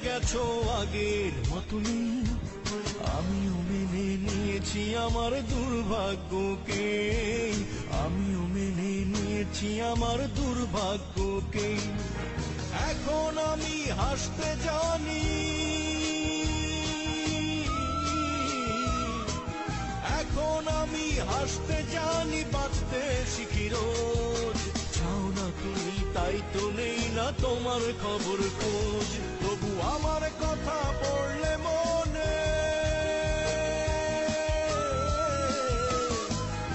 গেছো আগের মতনই, আমিও মেনে নিয়েছি আমার দুর্ভাগ্যকে, আমিও মেনে নিয়েছি আমার দুর্ভাগ্যকে। এখন আমি হাসতে জানি, এখন আমি হাসতে জানি, বাঁচতে শিখি রোজ। চাও না তুমি তাই তো নেই না তোমার খবর খোঁজ, তবু আমার কথা পড়লে মনে,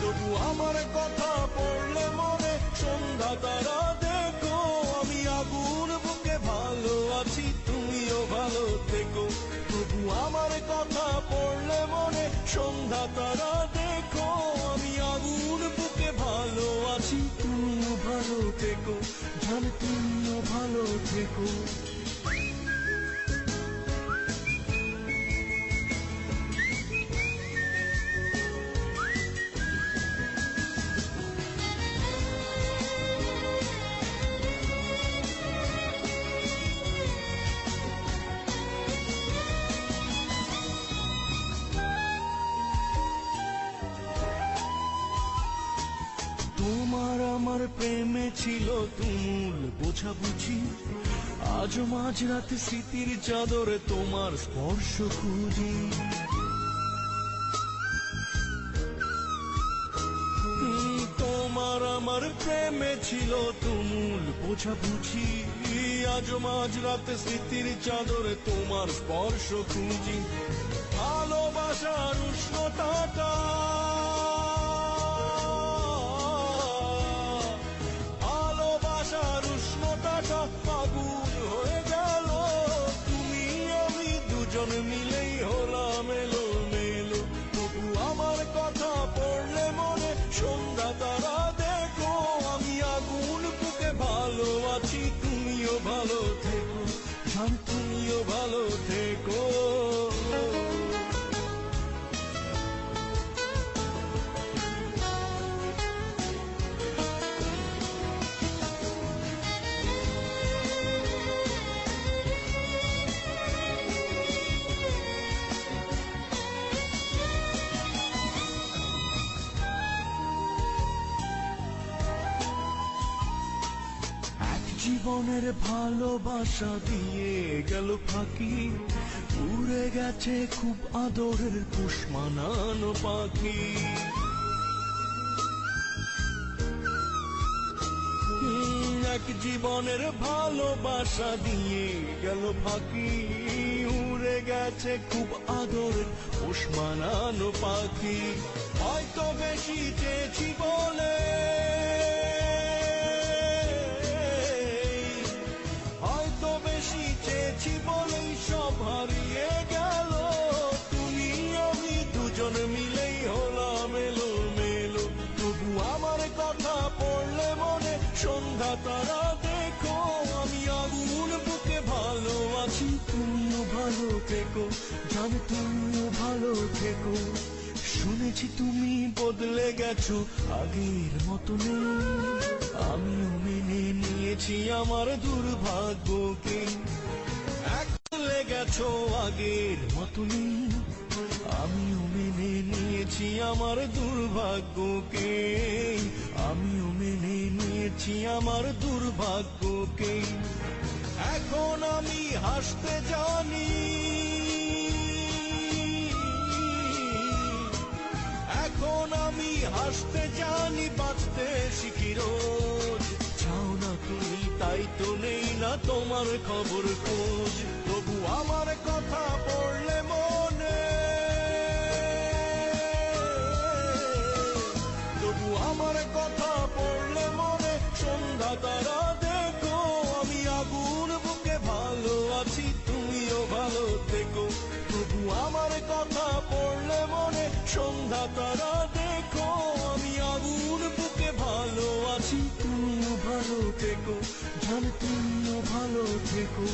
তবু আমার কথা পড়লে মনে, সন্ধ্যা তারা দেখো আমি আগুন বুকে ভালো আছি, তুমিও ভালো থেকো। তবু আমার কথা পড়লে মনে, সন্ধ্যা তারা দেখো আমি আগুন বুকে ভালো আছি, তুমিও ভালো থেকো, জান তুমিও ভালো থেকো। তোমার আমার প্রেমে ছিল তুমুল বোঝাবুঝি, আজও মাঝরাত স্মৃতির চাদরে তোমার স্পর্শ খুঁজি। তোমার আমার প্রেমে ছিল তুমুল বোঝাবুঝি, আজও মাঝরাত স্মৃতির চাদরে তোমার স্পর্শ খুঁজি। ভালোবাসার উষ্ণতাটা, ভালোবাসার উষ্ণতাটা আগুন হয়ে গেল, তুমি আমি দুজন মিলেই হলাম এলো মেলো। তবু আমার কথা পড়লে মনে, সন্ধ্যা তারা দেখো আমি আগুন বুকে ভালো আছি, তুমিও ভালো থেকো, জান তুমিও ভালো থেকো। জীবনের ভালোবাসা দিয়ে গেল ফাঁকি, উড়ে গেছে খুব আদরের পোষ মানানো পাখি। এক জীবনের ভালোবাসা দিয়ে গেল ফাঁকি, উড়ে গেছে খুব আদরের পোষ মানানো পাখি। হয়তো বেশি চেয়েছি বলে, চেয়েছি বলেই সব হারিয়ে গেল, তুমি আমি দুজন মিলেই হলাম এলো মেলো। তবু আমার কথা পড়লে মনে, সন্ধ্যা তারা দেখো আমি আগুন বুকে ভালো আছি, তুমিও ভালো থেকো, জান তুমিও ভালো থেকো। শুনেছি তুমি বদলে গেছো আগের মতো নেই, আমিও মেনে নিয়েছি আমার দুর্ভাগ্যকে। বদলে গেছো আগের মতনই, আমিও মেনে নিয়েছি আমার দুর্ভাগ্যকে, আমিও মেনে নিয়েছি আমার দুর্ভাগ্যকে। এখন আমি হাসতে জানি, এখন আমি হাসতে জানি, বাঁচতে শিখি রোজ। চাও না তুমি তাই তো নেই না তোমার খবর খোঁজ, তবু আমার কথা পড়লে মনে, তবু আমার কথা পড়লে মনে, সন্ধ্যা তারা দেখো আমি আগুন বুকে ভালো আছি, তুমিও ভালো থেকো। তবু আমার কথা পড়লে মনে, সন্ধ্যা তারা দেখো আমি আগুন বুকে ভালো আছি, তুমিও ভালো থেকো, জান তুমিও ভালো থেকো।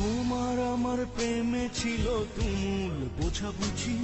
তোমার আমার প্রেমে ছিল তুমুল বোঝাবুঝি।